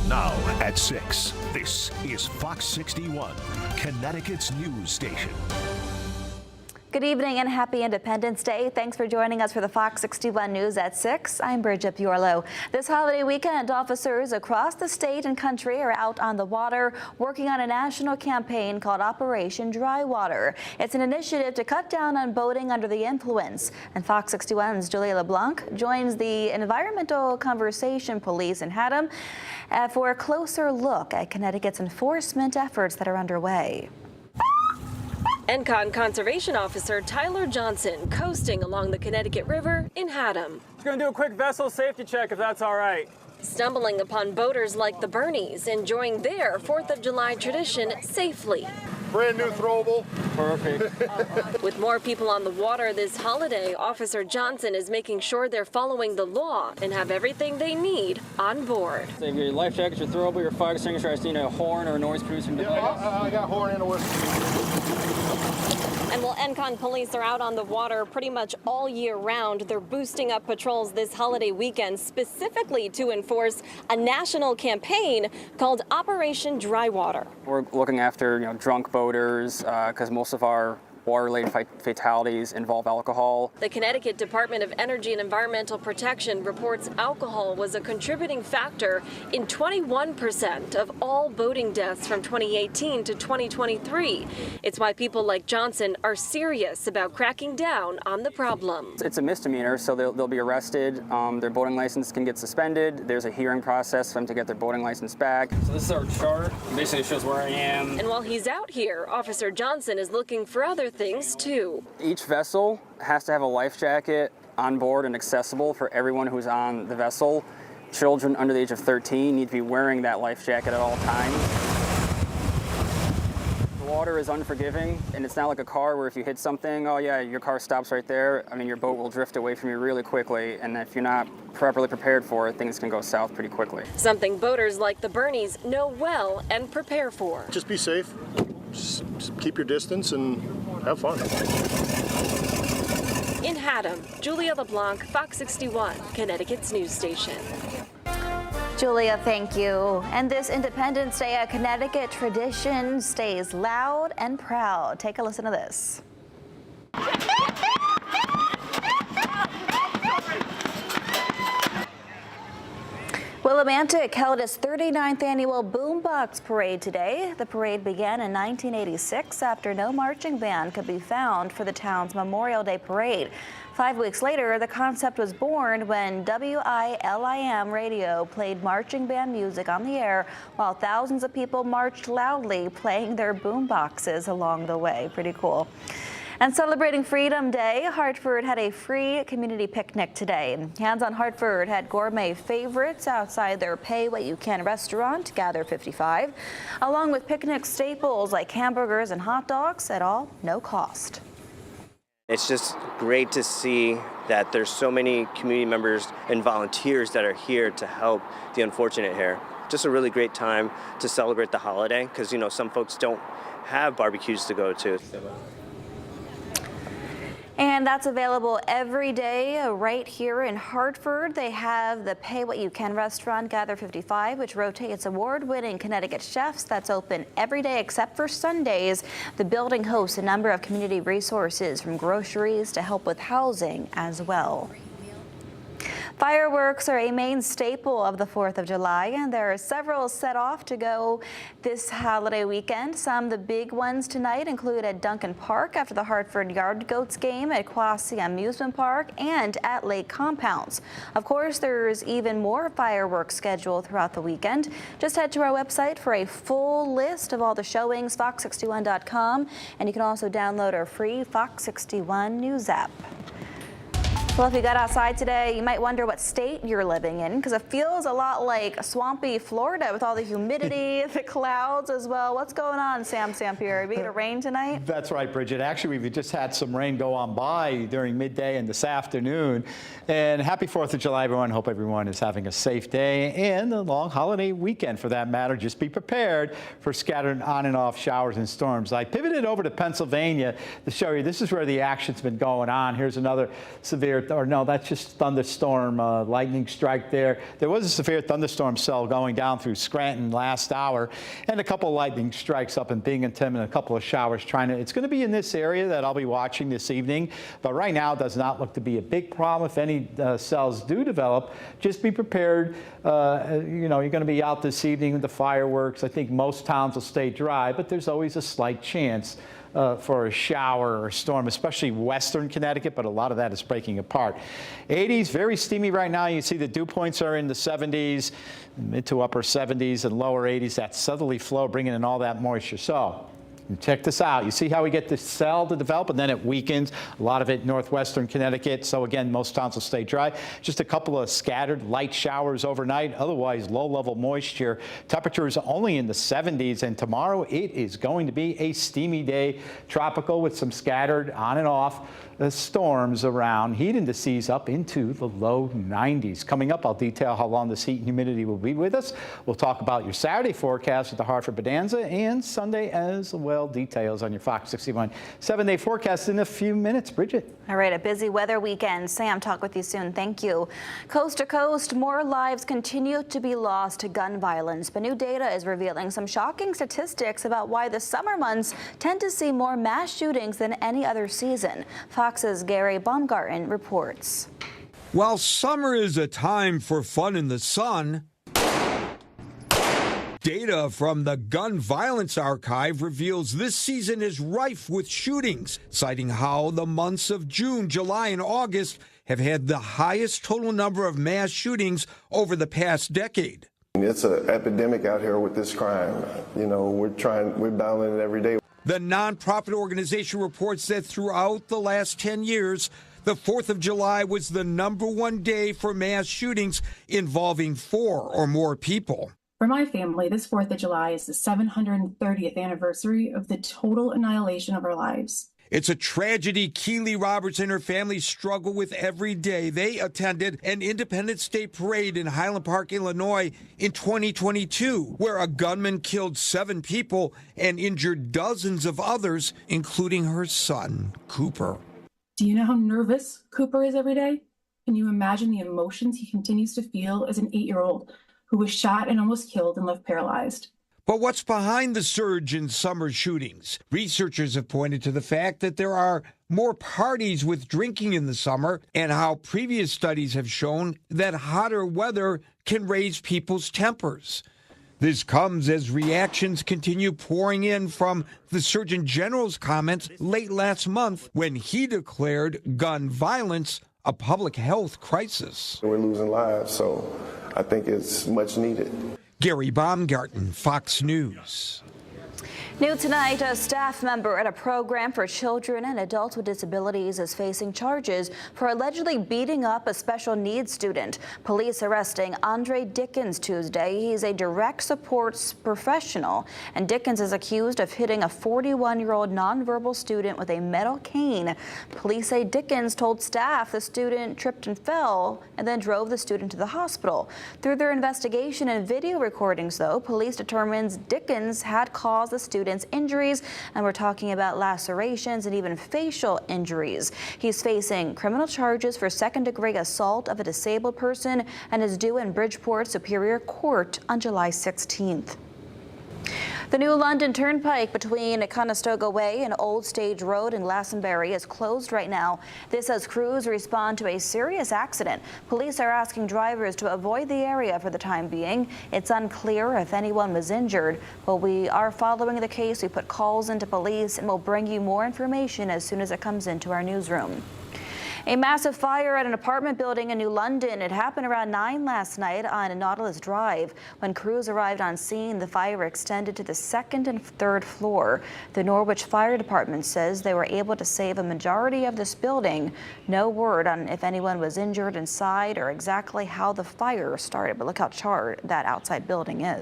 Now at 6, this is Fox 61, Connecticut's news station. Good evening and happy Independence Day. Thanks for joining us for the Fox 61 News at 6. I'm Bridget Piorlo. This holiday weekend, officers across the state and country are out on the water working on a national campaign called Operation Dry Water. It's an initiative to cut down on boating under the influence. And Fox 61's Julia LeBlanc joins the Environmental Conservation Police in Haddam for a closer look at Connecticut's enforcement efforts that are underway. ENCON Conservation Officer Tyler Johnson coasting along the Connecticut River in Haddam. Just going to do a quick vessel safety check if that's all right. Stumbling upon boaters like the Bernies enjoying their 4th of July tradition safely. Brand new throwable. Perfect. With more people on the water this holiday, Officer Johnson is making sure they're following the law and have everything they need on board. So your life jacket, your throwable, your fire extinguisher, I see a horn or a noise producing device. Yeah, I got horn and a whistle. And while ENCON police are out on the water pretty much all year round, they're boosting up patrols this holiday weekend specifically to enforce a national campaign called Operation Dry Water. We're looking after drunk boaters because most of our water-related fatalities involve alcohol. The Connecticut Department of Energy and Environmental Protection reports alcohol was a contributing factor in 21% of all boating deaths from 2018 to 2023. It's why people like Johnson are serious about cracking down on the problem. It's a misdemeanor, so they'll be arrested. Their boating license can get suspended. There's a hearing process for them to get their boating license back. So this is our chart. Basically, it shows where I am. And while he's out here, Officer Johnson is looking for other things too. Each vessel has to have a life jacket on board and accessible for everyone who's on the vessel. Children under the age of 13 need to be wearing that life jacket at all times. The water is unforgiving, and it's not like a car where if you hit something, oh yeah, your car stops right there. I mean, your boat will drift away from you really quickly, and if you're not properly prepared for it, things can go south pretty quickly. Something boaters like the Bernies know well and prepare for. Just be safe. Just keep your distance and have fun. In Haddam, Julia LeBlanc, Fox 61, Connecticut's news station. Julia, thank you. And this Independence Day, a Connecticut tradition stays loud and proud. Take a listen to this. Willimantic held its 39th annual Boombox Parade today. The parade began in 1986 after no marching band could be found for the town's Memorial Day parade. 5 weeks later, the concept was born when WILIM radio played marching band music on the air while thousands of people marched loudly, playing their boomboxes along the way. Pretty cool. And celebrating Freedom Day, Hartford had a free community picnic today. Hands on Hartford had gourmet favorites outside their Pay What You Can restaurant, Gather 55, along with picnic staples like hamburgers and hot dogs at all no cost. It's just great to see that there's so many community members and volunteers that are here to help the unfortunate here. Just a really great time to celebrate the holiday because, some folks don't have barbecues to go to. And that's available every day right here in Hartford. They have the Pay What You Can restaurant, Gather 55, which rotates award-winning Connecticut chefs. That's open every day except for Sundays. The building hosts a number of community resources from groceries to help with housing as well. Fireworks are a main staple of the 4th of July, and there are several set off to go this holiday weekend. Some of the big ones tonight include at Duncan Park after the Hartford Yard Goats game, at Quasi Amusement Park, and at Lake Compounds. Of course, there's even more fireworks scheduled throughout the weekend. Just head to our website for a full list of all the showings, fox61.com, and you can also download our free Fox 61 News app. Well, if you got outside today, you might wonder what state you're living in, because it feels a lot like swampy Florida with all the humidity, the clouds as well. What's going on, Sam Sampier? Are we going to rain tonight? That's right, Bridget. Actually, we've just had some rain go on by during midday and this afternoon. And happy 4th of July, everyone. Hope everyone is having a safe day and a long holiday weekend for that matter. Just be prepared for scattered on and off showers and storms. I pivoted over to Pennsylvania to show you this is where the action's been going on. Here's another severe or no, that's just thunderstorm lightning strike there. There was a severe thunderstorm cell going down through Scranton last hour, and a couple of lightning strikes up in Binghamton and a couple of showers it's going to be in this area that I'll be watching this evening, but right now it does not look to be a big problem. If any cells do develop, just be prepared. You know, you're going to be out this evening with the fireworks. I think most towns will stay dry, but there's always a slight chance for a shower or a storm, especially western Connecticut, but a lot of that is breaking apart. 80s, very steamy right now. You see the dew points are in the 70s, mid to upper 70s and lower 80s. That southerly flow bringing in all that moisture. So check this out. You see how we get the cell to develop, and then it weakens. A lot of it northwestern Connecticut. So again, most towns will stay dry. Just a couple of scattered light showers overnight. Otherwise, low-level moisture. Temperatures only in the 70s. And tomorrow, it is going to be a steamy day, tropical with some scattered on and off storms around. Heat indices up into the low 90s. Coming up, I'll detail how long this heat and humidity will be with us. We'll talk about your Saturday forecast with the Hartford Bonanza and Sunday as well. Details on your Fox 61 7-day forecast in a few minutes. Bridget. All right, a busy weather weekend. Sam, talk with you soon. Thank you. Coast to coast, more lives continue to be lost to gun violence, but new data is revealing some shocking statistics about why the summer months tend to see more mass shootings than any other season. Fox's Gary Baumgarten reports. While summer is a time for fun in the sun, data from the Gun Violence Archive reveals this season is rife with shootings, citing how the months of June, July, and August have had the highest total number of mass shootings over the past decade. It's an epidemic out here with this crime. You know, we're battling it every day. The nonprofit organization reports that throughout the last 10 years, the 4th of July was the #1 day for mass shootings involving 4 or more people. For my family, this 4th of July is the 730th anniversary of the total annihilation of our lives. It's a tragedy Keely Roberts and her family struggle with every day. They attended an Independence Day parade in Highland Park, Illinois in 2022, where a gunman killed 7 people and injured dozens of others, including her son, Cooper. Do you know how nervous Cooper is every day? Can you imagine the emotions he continues to feel as an 8-year-old who was shot and almost killed and left paralyzed? But what's behind the surge in summer shootings? Researchers have pointed to the fact that there are more parties with drinking in the summer, and how previous studies have shown that hotter weather can raise people's tempers. This comes as reactions continue pouring in from the Surgeon General's comments late last month when he declared gun violence a public health crisis. We're losing lives, so I think it's much needed. Gary Baumgarten, Fox News. New tonight, a staff member at a program for children and adults with disabilities is facing charges for allegedly beating up a special needs student. Police arresting Andre Dickens Tuesday. He's a direct supports professional, and Dickens is accused of hitting a 41-year-old nonverbal student with a metal cane. Police say Dickens told staff the student tripped and fell and then drove the student to the hospital. Through their investigation and video recordings, though, police determines Dickens had caused the student's injuries, and we're talking about lacerations and even facial injuries. He's facing criminal charges for second-degree assault of a disabled person and is due in Bridgeport Superior Court on July 16th. The new London Turnpike between Conestoga Way and Old Stage Road in Glastonbury is closed right now. This as crews respond to a serious accident. Police are asking drivers to avoid the area for the time being. It's unclear if anyone was injured. But we are following the case. We put calls into police and we'll bring you more information as soon as it comes into our newsroom. A massive fire at an apartment building in New London. It happened around 9 last night on Nautilus Drive. When crews arrived on scene, the fire extended to the 2nd and 3rd floor. The Norwich Fire Department says they were able to save a majority of this building. No word on if anyone was injured inside or exactly how the fire started, but look how charred that outside building is.